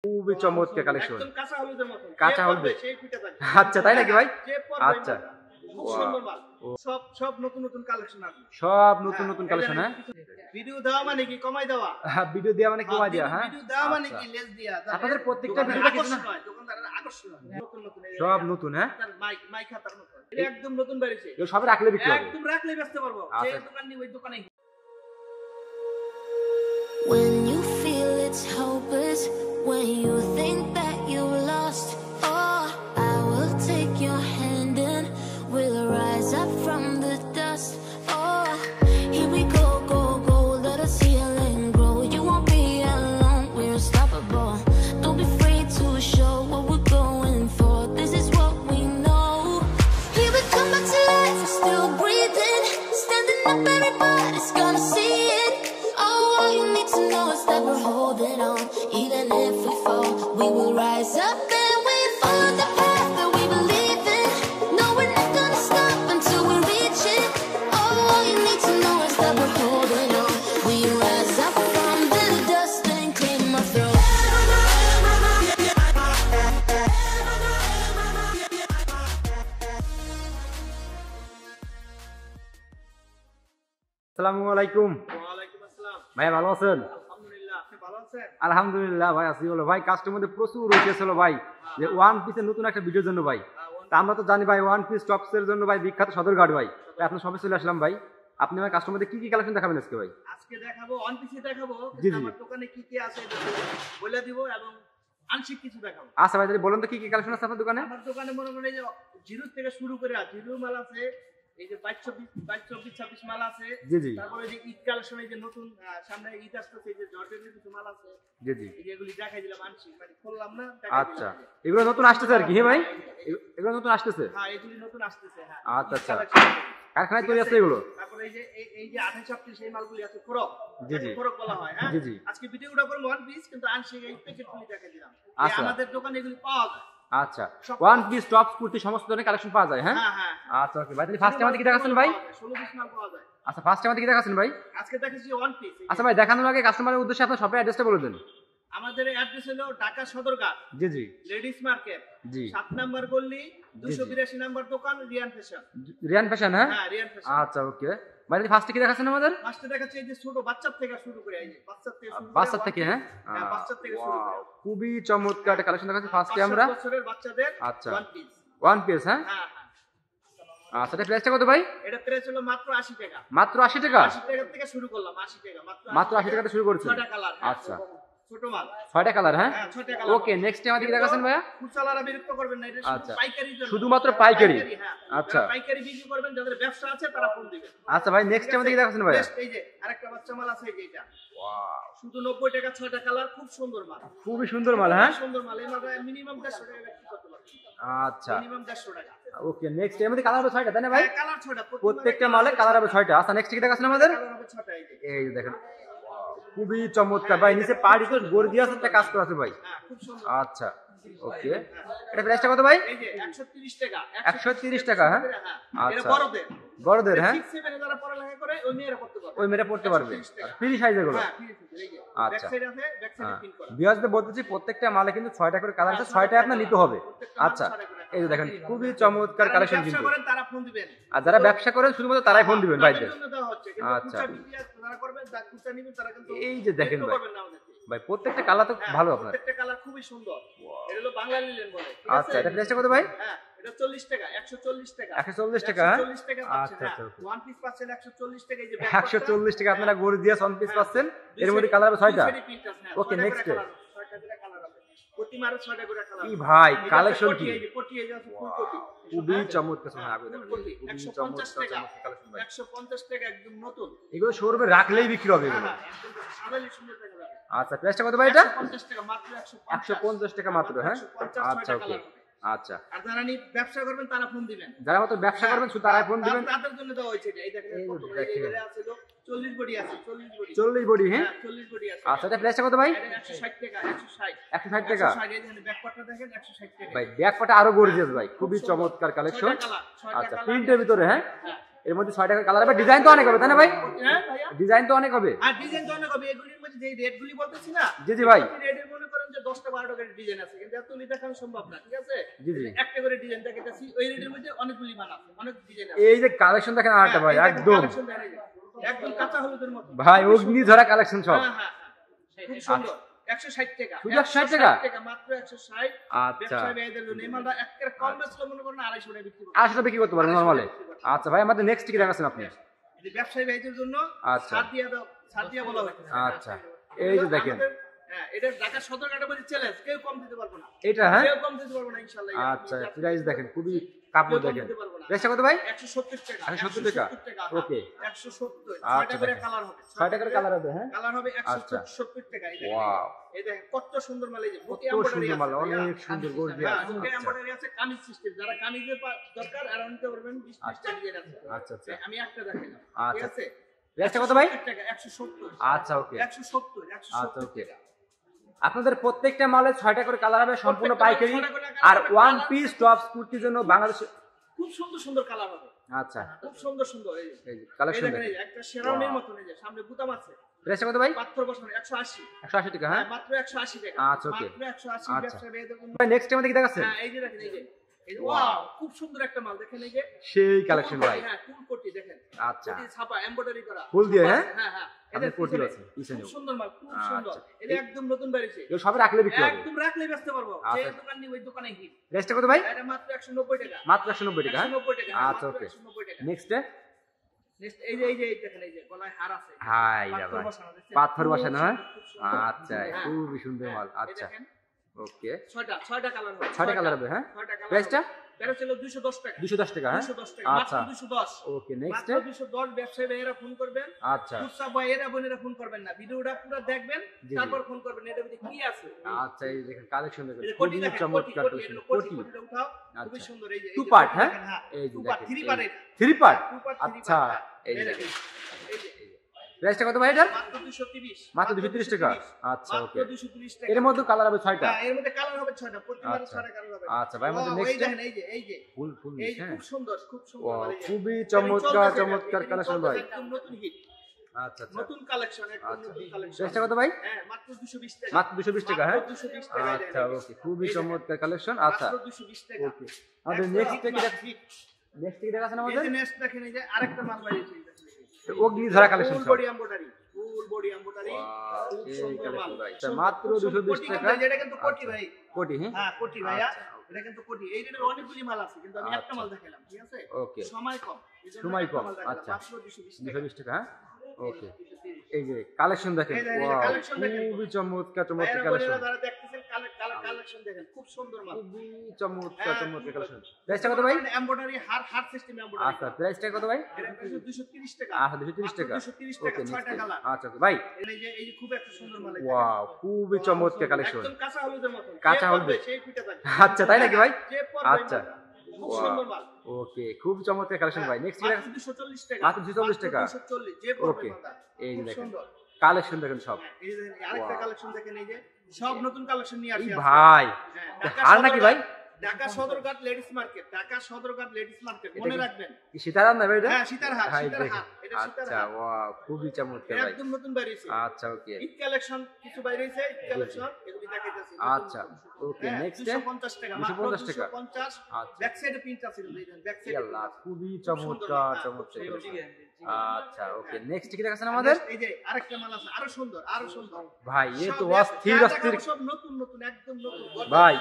খুবই চমৎকার কালেকশন, একদম কাঁচা হলুদের মতো, কাঁচা হলুদ। সেই ফিটা থাকে। আচ্ছা তাই নাকি ভাই? আচ্ছা খুব সুন্দর মাল, সব নতুন নতুন কালেকশন আছে, সব নতুন নতুন কালেকশন। হ্যাঁ, ভিডিও দেওয়া মানে কি কমাই দেওয়া, ভিডিও দেওয়া মানে কমাই দেওয়া। হ্যাঁ, ভিডিও দেওয়া মানে কি লেস দেওয়া। আপনাদের প্রত্যেকটা ভিডিওতে কিছু না দোকানদারের আকর্ষণ নতুন নতুন সব নতুন। হ্যাঁ, মাইক খাতার মতো এটা একদম নতুন বেরিয়েছে, এগুলো সব রাখলে বিক্রি হবে, একদম রাখলে বেচতে পারবো। যে দোকান নেই ওই দোকানেই। When you feel it's hopeless, when you think that you lost, oh, I will take your hand and we'll rise up from the dust. Oh, here we go, go, go, let us heal and grow. You won't be alone, we're unstoppable. Don't be afraid to show what we're going for. This is what we know. Here we come back to life, we're still breathing, standing up, everybody's gonna see it. All you need to know is that we're holding on. Even if we fall, we will rise up and we follow the path that we believe in. No, we're not gonna stop until we reach it. All you need to know is that we're holding on. We rise up from the dust and clean my throat. আসসালামু আলাইকুম। ওয়ালাইকুম আসসালাম ভাই ভালো আছেন? আলহামদুলিল্লাহ, আপনি ভালো আছেন? আলহামদুলিল্লাহ ভাই আছি। বলো ভাই, কাস্টমারদের প্রচুর উঠেছিল ভাই যে ওয়ান পিসের নতুন একটা ভিডিওর জন্য ভাই। তা আমরা তো জানি ভাই ওয়ান পিস টপস এর জন্য ভাই বিখ্যাত সদরঘাট ভাই। তাই আপনার সবে চলে আসলাম ভাই। আপনি আমার কাস্টমারদের কি কি কালেকশন দেখাবেন আজকে ভাই? আজকে দেখাবো ওয়ান পিসে দেখাবো, জি, জি। আমার দোকানে কি কি আছে বলে দিব এবং আংশিক কিছু দেখাবো। আচ্ছা ভাই, তাহলে বলুন তো কি কি কালেকশন আছে আপনার দোকানে? আমার দোকানে মনে করেন এই যে জিরো থেকে শুরু করে জিরো মাল আছে, এই যে 22-24-26 মাল আছে। জি জি তারপরে যে ঈদ কালেকশন, এই যে নতুন সামনে ঈদ আসতেছে, এই যে জর্জেটের কিছু মাল আছে। জি জি এই যে এগুলি দেখাই দিলাম, আংশিক মানে খুললাম না। আচ্ছা, এগুলো নতুন আসতেছে আর কি? হ্যাঁ ভাই, এগুলো নতুন আসতেছে। হ্যাঁ, এগুলি নতুন আসতেছে। হ্যাঁ, আচ্ছা আচ্ছা, কারখানায় তৈরি আছে এগুলো? তারপরে এই যে 28-30 এই মালগুলি আছে, ফরক। জি জি ফরক বলা হয়। হ্যাঁ, জি জি। আজকে ভিডিওটা করব ওয়ান পিস, কিন্তু আংশিক এই প্যাকেটগুলি দেখাই দিলাম। আচ্ছা, আমাদের দোকানে এগুলি পাওয়া যায়। আচ্ছা, ওয়ান পিস টপস কুর্তি সমস্ত ধরনের কালেকশন পাওয়া যায়। হ্যাঁ হ্যাঁ হ্যাঁ। আচ্ছা ওকে ভাই, তাহলে ফার্স্ট আমাদের কি দেখাচ্ছেন ভাই? 16-20 মাল পাওয়া যায়। আচ্ছা, ফার্স্ট আমাদের কি দেখাচ্ছেন ভাই? আজকে দেখাচ্ছি ওয়ান পিস। আচ্ছা ভাই, দেখানোর আগে কাস্টমারের উদ্দেশ্যে আপনার শপের অ্যাড্রেসটা বলে দেন। আমাদের অ্যাড্রেস হলো ঢাকা সদরঘাট, জি জি লেডিস মার্কেট, জি 7 নম্বর গলি, 282 নম্বর দোকান, রিয়ান ফ্যাশন। রিয়ান ফ্যাশন। হ্যাঁ হ্যাঁ, রিয়ান ফ্যাশন। আচ্ছা ওকে ভাই, ফার্স্টে কি দেখাচ্ছেন আমাদের? ফার্স্টে দেখাচ্ছি এই যে ছোট বাচ্চা থেকে শুরু করে, এই যে বাচ্চা থেকে শুরু করে, বাচ্চা থেকে। হ্যাঁ, বাচ্চা থেকে শুরু করে খুবই চমৎকার একটা কালেকশন দেখাচ্ছি ফার্স্টে আমরা। 5 বছরের বাচ্চাদের আচ্ছা, ওয়ান পিস। One piece. হ্যাঁ হ্যাঁ হ্যাঁ। আচ্ছা, এটা প্রাইসটা কত ভাই? এটা প্রাইস হলো মাত্র 80 টাকা। মাত্র 80 টাকা? 80 টাকা থেকে শুরু করলাম, 80 টাকা মাত্র 80 টাকা থেকে শুরু করেছেন? 6টা কালার। আচ্ছা, ছোট মাল 6টা কালার। হ্যাঁ, 6টা কালার। ওকে, নেক্সট টাইম আমাদের কি দেখাচ্ছেন ভাইয়া? খুচরা বিরক্ত করবেন না, এটা আচ্ছা, পাইকারি জন্য, শুধুমাত্র পাইকারি। হ্যাঁ, আচ্ছা, পাইকারি বিক্রি করবেন, যাদের ব্যবসা আছে তারা ফোন দিবেন। আচ্ছা ভাই, নেক্সট টাইম আমাদের কি দেখাচ্ছেন ভাইয়া? এই যে আরেকটা বাচ্চা মাল আছে, এই যে এটা ওয়াও, শুধু 90 টাকা, 6টা কালার, খুব সুন্দর মাল, খুবই সুন্দর মাল। হ্যাঁ, সুন্দর মাল। এই মালটা মিনিমাম 150 টাকা বিক্রি করতে পারবেন। আচ্ছা মিনিমাম 150 টাকা। ওকে, নেক্সট টাইম আমাদের কালার হবে 6টা, তাই না ভাই? হ্যাঁ, কালার 6টা, প্রত্যেকটা মালে কালার হবে 6টা। আচ্ছা, নেক্সট কি দেখাচ্ছেন আমাদের? কালার হবে 6টা। এই যে দেখেন, খুবই চমৎকার ভাই, নিচে পার্টিতে গর্জিয়াস একটা কাজ করা আছে ভাই। হ্যাঁ, খুব সুন্দর। আচ্ছা ওকে, এটা প্রাইসটা কত ভাই? এই যে 130 টাকা। 130 টাকা। হ্যাঁ, এটা আচ্ছা, বড়দের। বড়দের। হ্যাঁ, 6-7 এ যারা পড়ালেখা করে ওই মেয়েরা পড়তে পারবে, ওই মেরে পড়তে পারবে। ফ্রি সাইজ এগুলো? হ্যাঁ, ফ্রি সাইজ। এই যে আচ্ছা, ব্যাক সাইড আছে, ব্যাক সাইডে পিন করা। বিয়াজতে বলতেছি প্রত্যেকটা মালে কিন্তু 6টা করে কালার আছে, 6টাই আপনার নিতে হবে। আচ্ছা, এই যে দেখেন, খুবই চমৎকার কালেকশন কিন্তু। ব্যবসা করেন তারা ফোন দিবেন, আর যারা ব্যবসা করেন শুধুমাত্র তারাই ফোন দিবেন ভাইদের। জন্য দেওয়া হচ্ছে। কিন্তু আচ্ছা, খুচরা বিক্রি যারা করবে, যারা খুচরা নিবেন তারা কিন্তু এই যে দেখেন ভাই, করবেন না আমাদেরকে। ভাই প্রত্যেকটা কালার তো ভালো আপনার। প্রত্যেকটা কালার খুবই সুন্দর। এটা হলো বাংলা লিলেন বলে। ঠিক আচ্ছা, আছে? এটা প্রাইসটা কত ভাই? হ্যাঁ, এটা 40 টাকা, 140 টাকা। 140 টাকা। 140 টাকা পাচ্ছেন। আচ্ছা আচ্ছা, হ্যাঁ, ওয়ান পিস পাচ্ছেন 140 টাকা। এই যে 140 টাকা আপনারা গর্জিয়াস ওয়ান পিস পাচ্ছেন। এর মধ্যে কালার হবে 6টা। ওকে, নেক্সট। 6টা করে কালার হবে। প্রতি মারে 6টা করে কালার। কি ভাই কালেকশন কি! এই যে কোটি, এই যে আছে ফুল কোটি। খুবই চমৎকার। শোনা আগে দেখুন, কোটি খুবই 150 চমৎকার টাকা। কালেকশন ভাই। 150 টাকা একদম নতুন। এগুলো শোরুমে রাখলেই বিক্রি হবে এগুলো। হ্যাঁ, একদম সাদালি সুন্দর টাকা যাবে। আচ্ছা, প্রাইসটা কত ভাই এটা? 150 টাকা মাত্র। 150 টাকা মাত্র। হ্যাঁ, 150 আচ্ছা 6টা ওকে। কালার হবে। আচ্ছা, আর যারা ব্যবসা করবেন তারা ফোন দিবেন, যারা হয়তো ব্যবসা করবেন শুধু তারাই ফোন দিবেন। তাদের জন্য দেওয়া হয়েছে। এই দেখেন, এই কত বড়, দেখেন। এই যে আছে 40 বডি আছে, 40 বডি। 40 বডি। হ্যাঁ, 40 বডি আছে। আচ্ছা, এটা প্রাইসটা কত ভাই? এটা 160 টাকা, 160। 160 টাকা। 160। এই দেখেন ব্যাকপার্টটা দেখেন, 160 টাকা। ভাই ব্যাক পাটা আরো গর্জিয়াস ভাই, খুবই চমৎকার কালেকশন। 6টা কালার, 6টা আচ্ছা, কালার। প্রিন্টের ভিতরে। হ্যাঁ, হ্যাঁ, এর মধ্যে 6 টাকা কালার হবে। ডিজাইন তো অনেক হবে তাই না ভাই? হ্যাঁ ভাইয়া, ডিজাইন তো অনেক হবে। আর ডিজাইন তো অনেক হবে। এগুলির মধ্যে যে রেটগুলি বলতেছি না, জি জি ভাই, রেটের মনে করেন যে 10টা 12টা করে ডিজাইন আছে, কিন্তু এতগুলি দেখানো সম্ভব না, ঠিক আছে? জি জি একটা করে ডিজাইন দেখাইতেছি, ওই রেটের মধ্যে অনেকগুলি মাল আছে, অনেক ডিজাইন আছে। এই যে কালেকশন দেখেন আরেকটা ভাই, হ্যাঁ, এই একদম collection দেখেন এই যে, একদম কাঁচা হলুদের মতো ভাই অগ্নি ধরা কালেকশন সব। হ্যাঁ হ্যাঁ হ্যাঁ, খুব সুন্দর। 160 টাকা, শুধু 160 টাকা? মাত্র 160। আচ্ছা ব্যবসায়ী ভাইদের জন্য এই মালটা একেবারে কম বেচলে মনে করেন 250 টাকা বিক্রি করবে। 800 টাকা বিক্রি করতে পারবেন নরমালে। আচ্ছা ভাই আমাদের নেক্সট কি দেখাচ্ছেন আপনি? এই যে ব্যবসায়ী ভাইদের জন্য আচ্ছা। ছাড় দিয়ে দাও, ছাড় দিয়ে বলা হয়েছে। আচ্ছা এই যে দেখেন হ্যাঁ, এটা ঢাকা সদরঘাটের মধ্যে চ্যালেঞ্জ, কেউ কম দিতে পারবে না, এটা, হ্যাঁ কেউ কম দিতে পারবে না ইনশাআল্লাহ। আচ্ছা প্রাইস দেখেন খুবই কাপড় দেখেন। প্রাইসটা কত ভাই? 170 টাকা। 170 টাকা। ওকে। 170 আচ্ছা, 6টা করে দেখেন। কালার হবে, 6 টাকার কালার হবে, হ্যাঁ কালার হবে আচ্ছা। 170 টাকা। এই দেখেন, ওয়াও এই দেখেন কত সুন্দর মাল, এই যে কত বুকে এমব্রয়ডারি সুন্দর মাল, আছে, অনেক সুন্দর গর্জিয়াস। হ্যাঁ, বুকে এমব্রয়ডারি আছে, কামিজ সিস্টেম, যারা কামিজের দরকার আর আনতে পারবেন 20 টা ডিজাইন আছে। আচ্ছা আচ্ছা আমি একটা দেখাই, ঠিক আচ্ছা। আছে? প্রাইসটা কত ভাই? 170 টাকা, 170। আচ্ছা ওকে 170 আচ্ছা, ওকে। টাকা। আপনাদের প্রত্যেকটা মালে 6টা করে কালার হবে, সম্পূর্ণ প্রত্যেকটা পাইকারি। 6টা করে colour আর হবে, ওয়ান colour পিস হবে। টপস কুর্তির জন্য বাংলাদেশ। খুব সুন্দর সুন্দর কালার হবে, আচ্ছা খুব সুন্দর সুন্দর। এই যে এই যে কালেকশন এই দেখেন, এই দেখেন। যে একটা শেরওয়ানির মতন, এই যে সামনে বুতাম আছে, প্রাইসটা কত ভাই? পাথর বসানো 180। 180 টাকা, হ্যাঁ মাত্র 180 টাকা। আচ্ছা, ওকে। মাত্র 180 আচ্ছা। ব্যবসা ভাইদের জন্য। ভাই নেক্সট টাইম দেখি দেখাচ্ছেন। হ্যাঁ, এই যে দেখেন, এই যে ওয়াও, খুব সুন্দর একটা মাল দেখেন, এই যে সেই কালেকশন ভাই। হ্যাঁ, ফুল কোটি দেখেন, আচ্ছা কোটি ছাপা এমব্রয়ডারি করা ফুল দিয়ে, হ্যাঁ হ্যাঁ হ্যাঁ, আপনি এদের কোটি পিছনে আছে পিছনে। খুব সুন্দর মাল, খুব আচ্ছা। সুন্দর। এটা একদম নতুন বেরিয়েছে, এগুলো সবে রাখলে বিক্রি হবে। একদম রাখলে বেচতে পারবো, যে আচ্ছা। দোকান নেই ওই দোকানে হিট। প্রাইসটা কত ভাই? এটা মাত্র 190 টাকা। মাত্র 190 টাকা, হ্যাঁ 190 টাকা। আচ্ছা ওকে। 190 টাকা। নেক্সট নেক্সট এই যে এই দেখেন, এই যে গলায় হার আছে, হাই রে পাথর ভাই, বসানো, দেখছেন? পাথর খুব বসানো, হ্যাঁ সুন্দর, খুব সুন্দর। আচ্ছা হ্যাঁ। খুবই সুন্দর মাল। এই আচ্ছা দেখেন, ওকে 6টা কালার হবে, 6টা কালার হবে, হ্যাঁ 6টা কালার। প্রাইসটা এটা ছিল 210 টাকা। 210 টাকা, হ্যাঁ 210 টাকা, আচ্ছা মাত্র 210। ওকে নেক্সট মাত্র 210। ব্যবসায়ী ভাইয়েরা ফোন করবেন, আচ্ছা খুচরা ভাইয়েরা বোনেরা ফোন করবেন না, ভিডিওটা পুরো দেখবেন, জি, জি। তারপর ফোন করবেন। এটার মধ্যে কি আছে? আচ্ছা এই দেখেন কালেকশন দেখেন এই যে খুবই কোটি দেখেন, চমৎকার কোটি, কালেকশন। কোটি, কোটি কোটিটা উঠাও, খুবই আচ্ছা। সুন্দর। এই যে টু এই যে পার্ট, কোটি হ্যাঁ দেখেন, হ্যাঁ এই যে টু পার্ট, দেখেন 3 পার্ট, 3 পার্ট টু পার্ট, আচ্ছা এই যে দেখেন, এই যে প্রাইসটা কত ভাই এটার? মাত্র 230। মাত্র 230 টাকা। আচ্ছা মাত্র ওকে 230 টাকা। এর মধ্যে কালার হবে 6টা। হ্যাঁ, এর মধ্যে কালার হবে 6টা, প্রতিবারে আচ্ছা। 6টা কালার হবে। আচ্ছা ভাই আমাদের ওয়াও, এই নেক্সট দেখেন, এই যে ফুল ফুল এই যে হ্যাঁ খুব সুন্দর, খুব সুন্দর ওয়াও মানে এই যে। খুবই এটা চমৎকার চলতেছে, চমৎকার এটা কালেকশন চলতেছে, ভাই। একদম নতুন হিট, আচ্ছা আচ্ছা নতুন কালেকশন, একদম আচ্ছা নতুন কালেকশন। প্রাইসটা কত ভাই? হ্যাঁ, মাত্র 220 টাকা। মাত্র 220 টাকা, হ্যাঁ মাত্র 220 টাকা। আচ্ছা ওকে খুবই এই দেখেন, চমৎকার কালেকশন। আচ্ছা মাত্র 220 টাকা। ওকে আমাদের নেক্সট কি নেক্সট কি দেখাচ্ছেন এই আমাদের? যে নেক্সট দেখেন, এই যে আরেকটা মাল বাইরেছে, এই দেখেন, অগ্নি ধরা কালেকশন ফুল সব। Body embroidery, full body embroidery, খুব এই সুন্দর কালেকশন মাল। ভাই সুন্দর, মাত্র খুব সুন্দর। 220 কোটি টাকা। কিন্তু, এটা কিন্তু কোটি ভাই। কোটি, হ্যাঁ হ্যাঁ, কোটি ভাইয়া, আচ্ছা, okay. এটা কিন্তু কোটি। এই রেটের অনেকগুলি মাল আছে, কিন্তু আমি একটা আচ্ছা। মাল দেখালাম, ঠিক আছে? ওকে সময় কম, এইজন্য সময় একটা কম, মাল দেখালাম, আচ্ছা। মাত্র 220 টাকা। 220 টাকা, হ্যাঁ ওকে এই যে কালেকশন দেখেন এই দেখেন, এই যে ওয়াও collection দেখেন। খুবই চমৎকার চমৎকার ভাইয়েরা কালেকশন। বোনেরা যারা দেখতেছেন, কালেকশন দেখেন, খুব সুন্দর মাল। খুবই চমৎকার হ্যাঁ, চমৎকার খুব কালেকশন। প্রাইসটা কত ভাই? এমব্রয়ডারি হার সিস্টেম এমব্রয়ডারি। আচ্ছা প্রাইসটা কত ভাই? এটা প্রাইস 230 টাকা। আচ্ছা 230 টাকা। 230 টাকা, ওকে 6টা কালার। আচ্ছা ওকে ভাই এই যে খুব একটা সুন্দর মাল। ওয়াও খুবই চমৎকার কালেকশন। একদম কাঁচা হলুদের মতো। কাঁচা যে হলুদ। পরবে সেই ফিটে থাকবে। আচ্ছা তাই নাকি ভাই? যে পরবে আচ্ছা খুব সুন্দর মাল। ওকে খুব চমৎকার কালেকশন ভাই। নেক্সট কি মাত্র 240 টাকা। মাত্র 240 টাকা। 240 যে পরবে ওকে মালটা। এই যে খুব দেখেন সুন্দর। কালেকশন দেখেন সব। এই যে দেখেন, আরেকটা Wow. কালেকশন দেখেন, এই যে সব নতুন কালেকশন নিয়ে এই আসি। ভাই ঢাকা হার নাকি ভাই? Dhaka Sadarghat ladies market, Dhaka Sadarghat ladies market, মনে রাখবেন। কি সীতারাম না ভাই এটা? হ্যাঁ, সীতারহাট, হাই সীতারহাট, দেখেন এটা আচ্ছা সীতারহাট। ওয়াও খুবই চমৎকার ভাই। একদম নতুন বেরিয়েছে। আচ্ছা ওকে ঈদ কালেকশন কিছু বাইরে হয়েছে, ঈদ কালেকশন এগুলি দেখাইতেছি। আচ্ছা ওকে নেক্সট 250 টাকা, মাত্র 250 টাকা। 250। আচ্ছা ব্যাক সাইডে প্রিন্ট আছে, দেখেন ব্যাক সাইডে। আল্লাহ খুবই চমৎকার চমৎকার আচ্ছা ওকে নেক্সট কি দেখাচ্ছেন আমাদের আমাদের? এই যে আরেকটা মাল আছে, আরো সুন্দর, আরো সুন্দর ভাই এ তো সব অস্থির যা অস্থির দেখাবো সব নতুন নতুন, একদম নতুন ভাই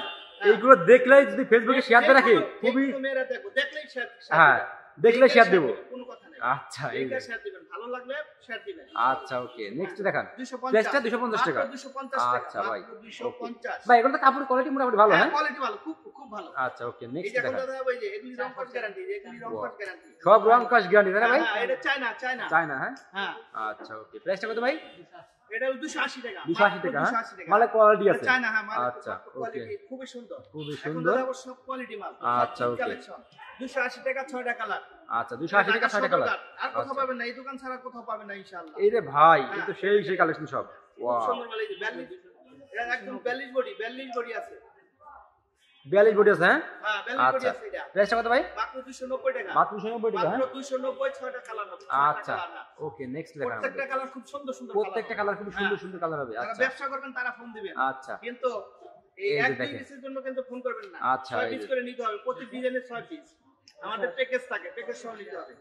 এইগুলো দেখলেই যদি ফেসবুকে শেয়ার দিয়ে রাখি খুবই মেয়েরা দেখো, দেখলেই শেয়ার। হ্যাঁ দেখলে শেয়ার দেবো। কোনো কথা নাই। আচ্ছা এই এইটা দেখেন। শেয়ার দিবেন, ভালো লাগলে শেয়ার দিবেন। আচ্ছা ওকে নেক্সট দেখান 250 প্রাইসটা 250 টাকা। মাত্র 250 টাকা। আচ্ছা ভাই মাত্র 250। ভাই এগুলো তো কাপড় কোয়ালিটি মোটামুটি ভালো, হ্যাঁ কোয়ালিটি ভালো, খুব খুব ভালো। আচ্ছা ওকে এই নেক্সট যে এখন দেখান দাদা ভাই, যে এগুলি রং কস গ্যারান্টি, এগুলি রং কস গ্যারান্টি। সব রং কাজ গ্যারান্টি তাই না ভাই? হ্যাঁ, এটা চায়না, চায়না। চায়না, হ্যাঁ হ্যাঁ, আচ্ছা ওকে প্রাইসটা কত ভাই? এটা 280 টাকা। 280 টাকা, হ্যাঁ 280 টাকা। মালে কোয়ালিটি আছে চায়না, হ্যাঁ, মাল আচ্ছা কোয়ালিটি ওকে খুবই সুন্দর। খুবই এখন সুন্দর দাদা সব কোয়ালিটি মাল। আচ্ছা, সব ওকে। কালেকশন। 280 টাকা, 6টা কালার। আচ্ছা 280 টাকা 60 টাকা কালার। আর কোথাও আচ্ছা। পাবেন না, এই দোকান ছাড়া কোথাও পাবেন না ইনশাআল্লাহ। এই রে ভাই এই তো সেই কালেকশন সব খুব ওয়াও সুন্দর মাল, এই যে 42, এটা একদম 42 বডি আছে। 42 বডি আছে হ্যাঁ হ্যাঁ বেলি বডি আচ্ছা আছে এটা প্রাইসটা কত ভাই মাত্র 290 টাকা মাত্র 290 টাকা মাত্র হ্যাঁ 290 ছয়টা কালার হবে আচ্ছা ওকে নেক্সট দেখা প্রত্যেকটা কালার খুব সুন্দর সুন্দর প্রত্যেকটা কালার খুব সুন্দর সুন্দর কালার হবে যারা আচ্ছা ব্যবসা করবেন তারা ফোন দিবেন আচ্ছা কিন্তু এই এই যে এক দুই দেখেন। পিসের জন্য কিন্তু ফোন করবেন না আচ্ছা, 6 এই পিস যে। করে নিতে হবে প্রতি ডিজাইনে 6 পিস আমাদের প্যাকেজ থাকে প্যাকেজ সহ নিতে হবে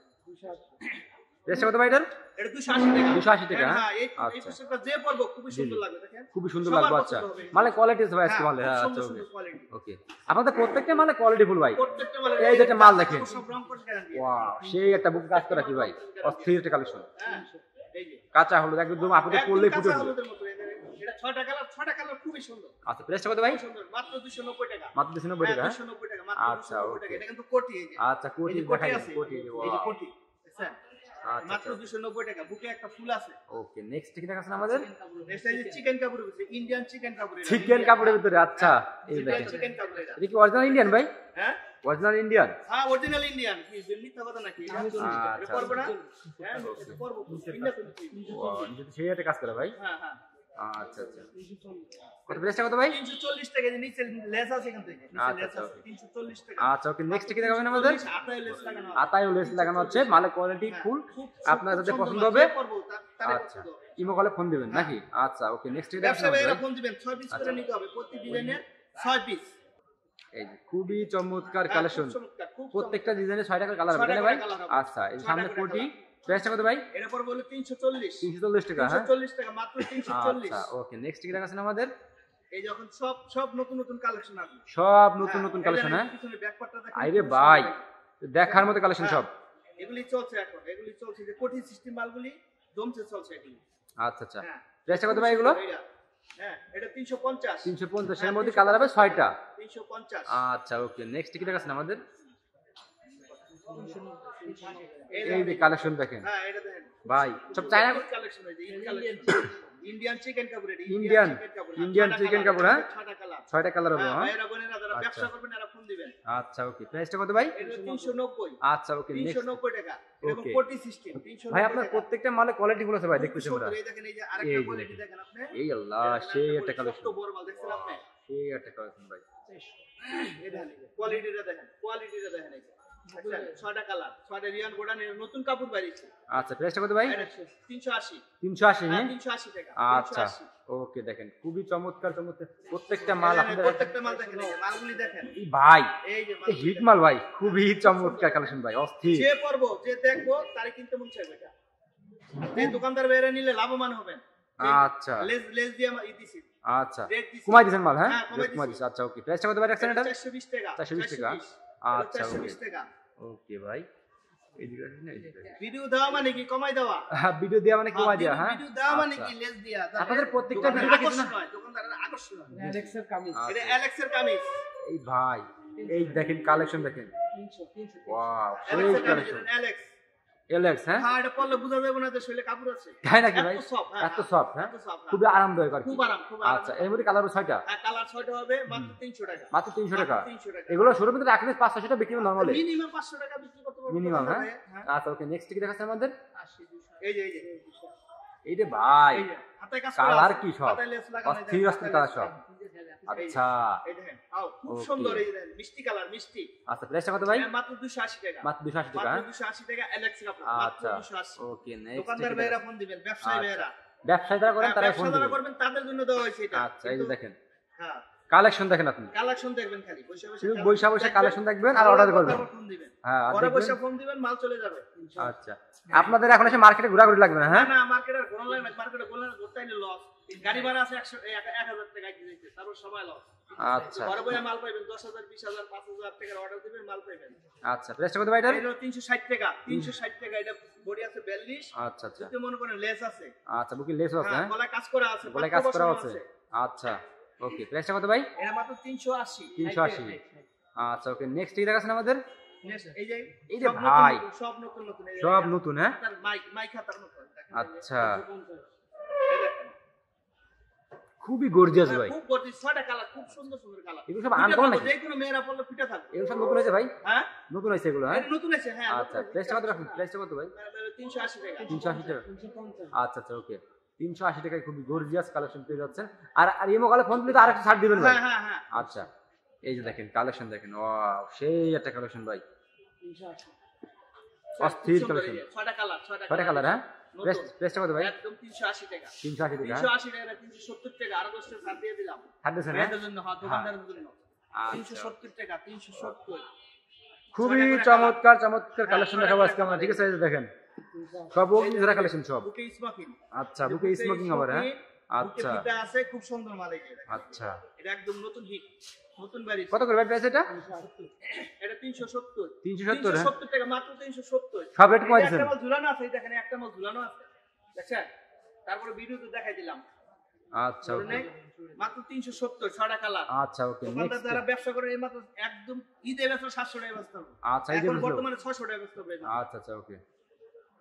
প্রাইসটা কত ভাই এটার এটা 280 টাকা 280 টাকা, হ্যাঁ? হ্যাঁ এই আচ্ছা। পোশাকটা যে পরবো খুবই সুন্দর লাগবে দেখেন খুবই সুন্দর সবার লাগবে পছন্দ আচ্ছা হবে। মানে কোয়ালিটি আছে ভাই আজকে হ্যাঁ, ভালো হ্যাঁ খুব আচ্ছা সুন্দর ওকে সুন্দর কোয়ালিটি ওকে আপনাদের প্রত্যেকটা মানে কোয়ালিটি ফুল ভাই প্রত্যেকটা মালের এই যে একটা মাল দেখেন। সব রং করে গ্যারান্টি ওয়াও সেই একটা বুক কাজ করা কি ভাই অস্থির একটা কালেকশন হ্যাঁ এই যে কাঁচা হলুদ একদম আপনাদের একদম পড়লেই ফুটে কাঁচা উঠবে হলুদের মতো এই দেখেন। এটা 6টা কালার খুবই সুন্দর আচ্ছা প্রাইসটা কত ভাই খুব সুন্দর মাত্র 290 টাকা মাত্র 290 টাকা হ্যাঁ? 290 টাকা মাত্র আচ্ছা, 290 টাকা ওকে। এটা কিন্তু কোটি এই যে আচ্ছা কোটি এই যে কোটি দেখাই আছে কোটি এই যে ওয়াও কোটি দেখছেন আচ্ছা মাত্র 290 টাকা বুকে একটা ফুল আছে ওকে নেক্সট কি দেখাচ্ছেন আমাদের নেক্সট এই যে চিকেন কাপড় আছে ইন্ডিয়ান চিকেন কাপড় এটা। চিকেন কাপড়ের ভিতরে আচ্ছা এই Indian দেখেন চিকেন কাপড় এটা এটা কি অরিজিনাল ইন্ডিয়ান ভাই হ্যাঁ অরিজিনাল ইন্ডিয়ান হ্যাঁ অরিজিনাল ইন্ডিয়ান কি মিথ্যা কথা নাকি এটা আচ্ছা, করব না হ্যাঁ এটা করব ইন্ডিয়া তো ওয়াও নিচে সেই একটা কাজ করে ভাই হ্যাঁ হ্যাঁ আচ্ছা আচ্ছা কত প্রাইসটা কত ভাই 340 টাকা যে নিচে লেস আছে এখান থেকে নিচে আচ্ছা, লেস আচ্ছা, আছে 340 টাকা আচ্ছা ওকে নেক্সট কি দেখাবেন আমাদের আটায় লেস লাগানো আছে। আতায়ও লেস লাগানো হচ্ছে মালে কোয়ালিটি হ্যাঁ, ফুল খুব আপনার যাতে সুন্দর পছন্দ লাগবে, হবে করবো, তারে আচ্ছা পছন্দ হবে। ইমো কলে ফোন দিবেন নাকি আচ্ছা ওকে নেক্সট কি ব্যবসা দেখাবেন ভাইয়েরা আমাদের? ফোন দিবেন 6 পিস করে আচ্ছা। নিতে হবে প্রতি ডিজাইনের 6 পিস এই যে খুবই চমৎকার কালেকশন খুব প্রত্যেকটা ডিজাইনে 6 টাকার কালার হবে ছয়টা তাই না ভাই করে colour হবে। আচ্ছা এই যে 6টা সামনে করে কোটি colour। প্রাইসটা কত ভাই এটা পর বলে 340 340 টাকা হ্যাঁ 340 টাকা মাত্র 340 আচ্ছা ওকে নেক্সট কি দেখাচ্ছেন আমাদের এই যখন সব নতুন নতুন কালেকশন আসবে সব নতুন নতুন কালেকশন হ্যাঁ পিছনে ব্যাকপার্টটা দেখেন আইরে খুব ভাই সুন্দর। দেখার মতো কালেকশন হ্যাঁ, সব এগুলি চলছে এখন এগুলি চলছে যে কোটি সিস্টেম মালগুলি দমছে চলছে এগুলি আচ্ছা আচ্ছা হ্যাঁ প্রাইসটা কত ভাই এগুলো এইটা। হ্যাঁ এটা 350 350 এর মধ্যে কালার হবে 6টা 350 আচ্ছা ওকে নেক্সট কি দেখাচ্ছেন আমাদের এই এই যে কালেকশন দেখেন হ্যাঁ এটা দেখেন ভাই সব চায়না কালেকশন হয়েছে ইন্ডিয়ান চিকেন কাপড় এটা Indian chicken কাপড়, হ্যাঁ? 6টা কালার 6টা কালার হবে হ্যাঁ ভাইরা বোনেরা যারা আচ্ছা। ব্যবসা করবেন এরা ফোন দিবেন আচ্ছা ওকে প্রাইসটা কত ভাই এটা 390 আচ্ছা ওকে নেক্সট 390 টাকা এবং Okay. কোটি সিস্টেম 390 ভাই আপনার টাকা। প্রত্যেকটা মালে কোয়ালিটি গুলো আছে ভাই খুব দেখতেছি সুন্দর, আমরা এই দেখেন এই যে এই আরেকটা যে কোয়ালিটি দেখেন। দেখেন আপনি এই আল্লাহ সেই একটা কালেকশন কত বড় মাল দেখছেন আপনি সেই একটা কালেকশন ভাই এই দেখেন কোয়ালিটিটা দেখেন এই যে। দেখছেন 6টা কালার 6টা রিয়ান গোডানের নতুন কাপড় বাইরেছে আচ্ছা প্রাইসটা কত ভাই 380 380 হ্যাঁ হ্যাঁ 380 টাকা আচ্ছা 380 ওকে দেখেন খুবই চমৎকার চমৎকার প্রত্যেকটা মাল আপনাদের প্রত্যেকটা মাল দেখেন এই যে মালগুলি দেখেন এই ভাই এই যে এই হিট মাল ভাই খুবই চমৎকার কালেকশন ভাই অস্থির যে পড়বো যে দেখবো তারই কিনতে মন চাইবে এটা এই দোকানদার বেরে নিলে লাভবান হবেন আচ্ছা লেস দিয়ে ই দিছি আচ্ছা রেট দিছি কমাই দিয়েছেন মাল হ্যাঁ হ্যাঁ, কমাই কমাই দিয়েছে আচ্ছা ওকে প্রাইসটা কত ভাই রাখছেন এটা 420 টাকা 420 টাকা। আচ্ছা, 420 ওকে। টাকা ওকে ভাই এইদিকে আসেন না, এইদিকে আসেন। ভিডিও দেওয়া মানে কি কমাই দেওয়া হ্যাঁ ভিডিও দেওয়া মানে কমাই দেওয়া হ্যাঁ ভিডিও দেওয়া মানে আচ্ছা। কি লেস দিয়া আপনাদের প্রত্যেকটা দোকানদার ভিডিওতে কিছু না? আকর্ষণ হয়, দোকানদারের আকর্ষণ হয়। আচ্ছা। এটা অ্যালেক্সের কামিজ এই ভাই এই দেখেন কালেকশন দেখেন ওয়াও সেই অ্যালেক্সের কামিজ কালেকশন অ্যালেক্স এলএক্স হ্যাঁ হ্যাঁ এটা পরলে বোঝা যাবে না যে শরীরে কাপড় আছে তাই নাকি ভাই এত soft, হ্যাঁ, এত সফট হ্যাঁ এত soft, হ্যাঁ। খুবই আরামদায়ক আর কি খুব আরাম খুব আরাম আচ্ছা এর মধ্যে কালার 6টা হ্যাঁ কালার 6টা হবে মাত্র 300 টাকা মাত্র 300 টাকা 300 টাকা এগুলো শোরুমে তো রাখলে 500 টাকা বিক্রি নরমালি মিনিমাম 500 টাকা বিক্রি করতে পারবো মিনিমাম হ্যাঁ হ্যাঁ আচ্ছা ওকে নেক্সট কি দেখাচ্ছেন আমাদের এই যে এই যে ভাই এই যে হাতে কাজ কালার আছে, কি সব হাতায় লেস লাগানো, এই অস্থির দেখেন, অস্থির হাতায় কালার লেস সব লাগানো। আচ্ছা এই দেখেন আও খুব Okay. সুন্দর এই দেখেন মিষ্টি কালার মিষ্টি আচ্ছা প্রাইসটা কত ভাই মাত্র 280 টাকা মাত্র 280 টাকা হ্যাঁ? মাত্র 280 টাকা অ্যালেক্স কাপড় মাত্র আচ্ছা 280 ওকে নেক্সট দোকানদার ভাইরা ফোন দিবেন ব্যবসায়ী ভাইরা ব্যবসায়ী যারা করেন হ্যাঁ, তারাই ফোন ব্যবসা যারা দিবেন করবেন তাদের জন্য দেওয়া হয়েছে এটা আচ্ছা এই যে কিন্তু- দেখেন হ্যাঁ কালেকশন দেখেন আপনি কালেকশন দেখবেন খালি বসে শুধু বসে বৈশা বৈশা কালেকশন দেখবেন আর অর্ডার করবেন ফোন দিবেন হ্যাঁ আর ঘরে দেখবেন বসে ফোন দিবেন মাল চলে যাবে আচ্ছা আপনাদের এখন এসে মার্কেটে ঘোরাঘুরি লাগবে না না হ্যাঁ না মার্কেটের অনলাইন মার্কেটে গোলার গোটাই লস গাড়ি ভাড়া আছে 1000 টাকা দিতে তারপর সময় লস আচ্ছা ঘরে বসে মাল পাবেন 10000 20000 5000 টাকার অর্ডার দিবেন মাল পাবেন আচ্ছা প্রাইসটা কত ভাই এটার এটা 360 টাকা 360 টাকা এটা বডি আছে 42 আচ্ছা আচ্ছা যদি মনে করেন লেস আছে আচ্ছা বুকি লেস আছে হ্যাঁ হ্যাঁ গলায় কাজ করা আছে বলে কাজ করা আছে আচ্ছা ওকে প্রাইসটা কত ভাই এটা মাত্র 380 380 আচ্ছা ওকে নেক্সট কি দেখাচ্ছেন আমাদের নেক্সট এই যে এই যে সব নতুন ভাই। নতুন, সব নতুন নতুন এই যে সব নতুন হ্যাঁ আপনার মাইক হাতার মতো দেখেন, আচ্ছা এই দেখেন। খুবই গর্জিয়াস ভাই খুব গর্জিয়াস 6টা কালার খুব সুন্দর সুন্দর কালার এগুলো সব আনকমন নাকি যে কোনো মেয়েরা পড়লে ফিটা থাকবে এগুলো সব নতুন হয়েছে ভাই হ্যাঁ নতুন হয়েছে এগুলো হ্যাঁ এটা নতুন আছে হ্যাঁ আচ্ছা প্রাইসটা কত রাখুন প্রাইসটা কত ভাই 380 টাকা 380 টাকা আচ্ছা আচ্ছা ওকে 380 টাকায় খুবই গর্জিয়াস কালেকশন পেয়ে যাচ্ছেন আর আর ইমো কলে ফোন দিলে তো আরেকটু ছাড় দিবেন ভাই হ্যাঁ হ্যাঁ হ্যাঁ আচ্ছা এই যে দেখেন কালেকশন দেখেন, ওয়াও সেই একটা কালেকশন ভাই, অস্থির কালেকশন। 6টা কালার, 6টা কালার, হ্যাঁ প্রাইস প্রাইসটা কত ভাই? একদম 380 টাকা। 380 টাকা, 380 টাকা, 370 টাকা, আরো 10 টাকা ছাড় দিয়ে দিলাম। হাত দিয়েছেন, হ্যাঁ মেয়েদের জন্য, হ্যাঁ দোকানদারের জন্য। আচ্ছা 370 টাকা, 370। খুবই চমৎকার চমৎকার কালেকশন দেখাবো আজকে আমরা, ঠিক আছে? এই যে দেখেন সব অগ্নিঝরা কালেকশন সব। বুকে স্মোকিং, আচ্ছা বুকে স্মোকিং আবার, হ্যাঁ আচ্ছা বুকে আছে, খুব সুন্দর মাল এই যে। আচ্ছা এটা একদম নতুন হিট, নতুন বেরিয়েছে। কত করে ভাই প্রাইস এটা? এটা 370। 370, হ্যাঁ 370 টাকা, মাত্র 370। সব রেট কমাই দিয়েছেন? একটা মাল ঝুলানো আছে, এই দেখেন একটা মাল ঝুলানো আছে, দেখছেন? তারপরে ভিডিওতে দেখাই দিলাম। আচ্ছা ধরে নেই, মাত্র 370, 6টা কালার। আচ্ছা ওকে দোকানদার নেক্সট। যারা ব্যবসা করে এই মাত্র একদম ঈদে বেচা 700 টাকা বেচতে হবে। আচ্ছা এই যে এখন বর্তমানে 600 টাকা বেচতে হবে। আচ্ছা আচ্ছা ওকে।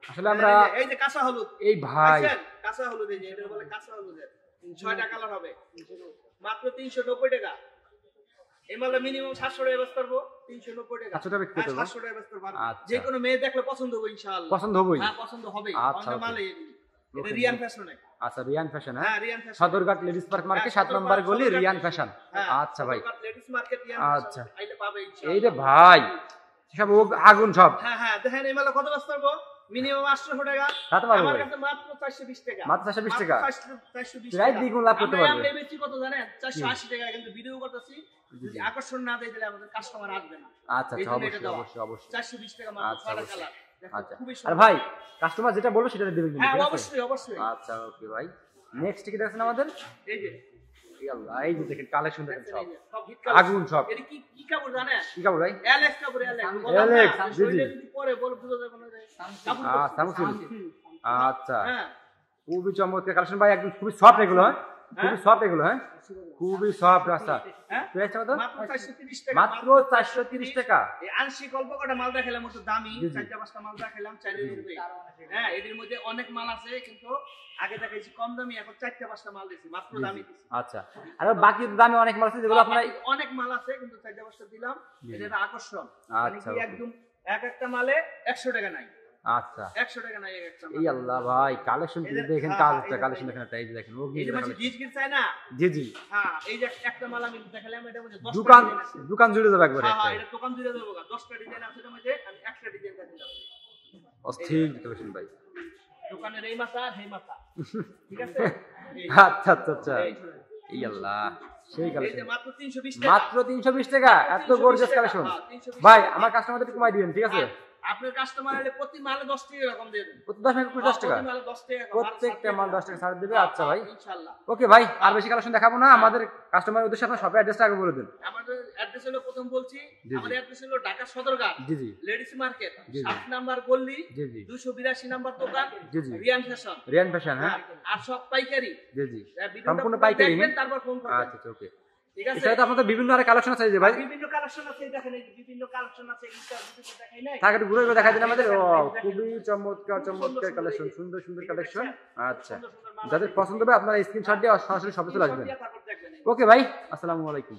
আসলে আমরা এই যে কাঁচা হলুদ, এই ভাই দেখছেন? কাঁচা হলুদ, এই যে এটা বলে কাঁচা হলুদ, 6টা কালার হবে, মাত্র 390 টাকা। এই মালটা মিনিমাম 700 টাকা বেচতে পারবো, 390 টাকা। 700 টাকা বিক্রি করতে পারবো? 700 টাকা বেচতে পারবো। আচ্ছা। যে কোনো মেয়ে দেখলে পছন্দ হবে ইনশাআল্লাহ। পছন্দ হবেই? হ্যাঁ পছন্দ হবে। আচ্ছা, অন্য ওকে। মাল এগুলি। এটা ওকে। রিয়ান ফ্যাশনে। আচ্ছা রিয়ান ফ্যাশন, হ্যাঁ হ্যাঁ Riyan fashion. Sadarghat ladies park market 7 number গলি রিয়ান ফ্যাশন। আচ্ছা ভাই লেডিস মার্কেট রিয়ান আচ্ছা। ফ্যাশন আইলে পাবে ইনশাআল্লাহ। এই রে ভাই সব আগুন সব। হ্যাঁ হ্যাঁ দেখেন এই মাল কত বেচতে পারবো? মিনিমাম 800 টাকা। তাতে পারবো আমার ভাই। কাছে মাত্র 420 টাকা। মাত্র 420 টাকা? 420 প্রায় টাকা। দ্বিগুণ লাভ করতে আমরা পারবে। বেচি কত জানেন? 480 টাকা, কিন্তু ভিডিও করতেছি। যদি আকর্ষণ না দেই তাহলে আমাদের কাস্টমার আসবে না। আচ্ছা এই আচ্ছা জন্য এটা অবশ্যই দেওয়া। অবশ্যই অবশ্যই 420 টাকা মাত্র, আচ্ছা, 6টা অবশ্যই। কালার। দেখো, আচ্ছা খুবই আর সুন্দর। ভাই কাস্টমার যেটা বলবো সেটা দিবেন কিন্তু, হ্যাঁ ঠিক আছে? অবশ্যই অবশ্যই। আচ্ছা ওকে ভাই নেক্সট কি দেখছেন আমাদের? এই যে এই আল্লাহ এই যে দেখেন কালেকশন দেখেন সব এই যে, সব hit আগুন সব। এটা কি কি কাপড় জানেন? কি কাপড় ভাই? এলেক্স কাপড়, এলেক্স। এলেক্স, জি, জি। যদি পরে বল বুঝা যাবে না যে কাপড়। সামসুল। আচ্ছা হ্যাঁ খুবই চমৎকার কালেকশন ভাই, একদম খুবই সফট এগুলো, হ্যাঁ খুবই সফট এগুলো, হ্যাঁ খুবই সফট। আচ্ছা হ্যাঁ প্রাইসটা কত? মাত্র 430 টাকা। মাত্র 430 টাকা। এই আংশিক অল্প কটা মাল দেখালাম, একটু দামি, জি, জি। 4-5টা মাল দেখালাম, 4-এর উপরে। হ্যাঁ এদের মধ্যে অনেক মাল আছে, কিন্তু আগে দেখাইছি কম দামি, এখন 4-5টা মাল দিছি, মাত্র দামি দিছি। আচ্ছা আর বাকি দামে অনেক মাল আছে যেগুলো আপনারা অনেক মাল আছে, কিন্তু 4-5টা দিলাম, এটা একটা আকর্ষণ। মানে আচ্ছা, কি ওকে। একদম এক একটা মালে 100 টাকা নাই, আচ্ছা 100 টাকা নাই এক একটা মাল। এই আল্লাহ ভাই কালেকশন কি এদের- দেখেন, হ্যাঁ, কাজটা এই কালেকশন দেখেন। দেখেন একটা, এই যে দেখেন এই যে অগ্নিঝরা মানে কালেকশন। গিজ চাই না। জি জি হ্যাঁ এই যে একটা মাল আমি দেখালাম, এটার মধ্যে 10টা দোকান ডিজাইন আছে। দোকান জুড়ে যাবে একবারে হ্যাঁ একটা। হ্যাঁ এটা দোকান জুড়ে দেবো, 10টা ডিজাইন আছে এটার মধ্যে, আমি একটা ডিজাইন দেখালাম। অস্থির কালেকশন ভাই। দোকানের এই মাথা আর এই মাথা, ঠিক আছে? এই- আচ্ছা আচ্ছা আচ্ছা এই এই আল্লাহ সেই এই যে কালেকশন মাত্র 320 টাকা। মাত্র 320 টাকা, এত 320 গর্জিয়াস টাকা, কালেকশন। হ্যাঁ, 320 ভাই টাকা। আমার কাস্টমারদের কমাই দিবেন, ঠিক আছে? আপনার কাস্টমার হলে প্রতি মালে 10 টাকা এরকম দিয়ে দেন। প্রতি 10 টাকা 10 টাকা প্রতি মালে 10 টাকা, প্রত্যেকটা মাল 10 টাকা ছাড় দিবে। আচ্ছা ভাই ইনশাআল্লাহ। ওকে ভাই আর বেশি কালেকশন দেখাবো না, আমাদের কাস্টমারের উদ্দেশ্যে আপনার শপের অ্যাড্রেসটা আগে বলে দিন। আমাদের অ্যাড্রেস হলো, প্রথম বলছি, জি, জি। আমাদের অ্যাড্রেস হলো ঢাকা সদরঘাট জি জি লেডিস মার্কেট, জি, জি। 7 নাম্বার গলি, জি জি 282 নাম্বার দোকান, জি, জি। রিয়ান ফ্যাশন। রিয়ান ফ্যাশন, হ্যাঁ আর সব পাইকারি। জি জি ভিডিওটা সম্পূর্ণ পুরো পাইকারি, দেখবেন, হ্যাঁ? তারপর ফোন করবেন। আচ্ছা আচ্ছা ওকে। ঠিক আছে? এছাড়া তো আপনাদের বিভিন্ন আর কালেকশন আছে যে ভাই, আর বিভিন্ন কালেকশন আছে, এই দেখেন এই যে বিভিন্ন কালেকশন আছে, এইটা ভিডিওতে দেখাই নাই। তাকে একটু ঘুরে ঘুরে দেখা দিন আমাদের। ও দেখেন, খুবই চমৎকার সুন্দর চমৎকার সুন্দর কালেকশন, এই যে। সুন্দর সুন্দর ঠিক কালেকশন। আছে? আচ্ছা সুন্দর সুন্দর মাল যাদের আছে। পছন্দ হবে আপনারা স্ক্রিনশট দিয়ে সরাসরি শপে চলে আসবেন। তারপর দেখবেন এই যে। ওকে ভাই আসসালামু আলাইকুম।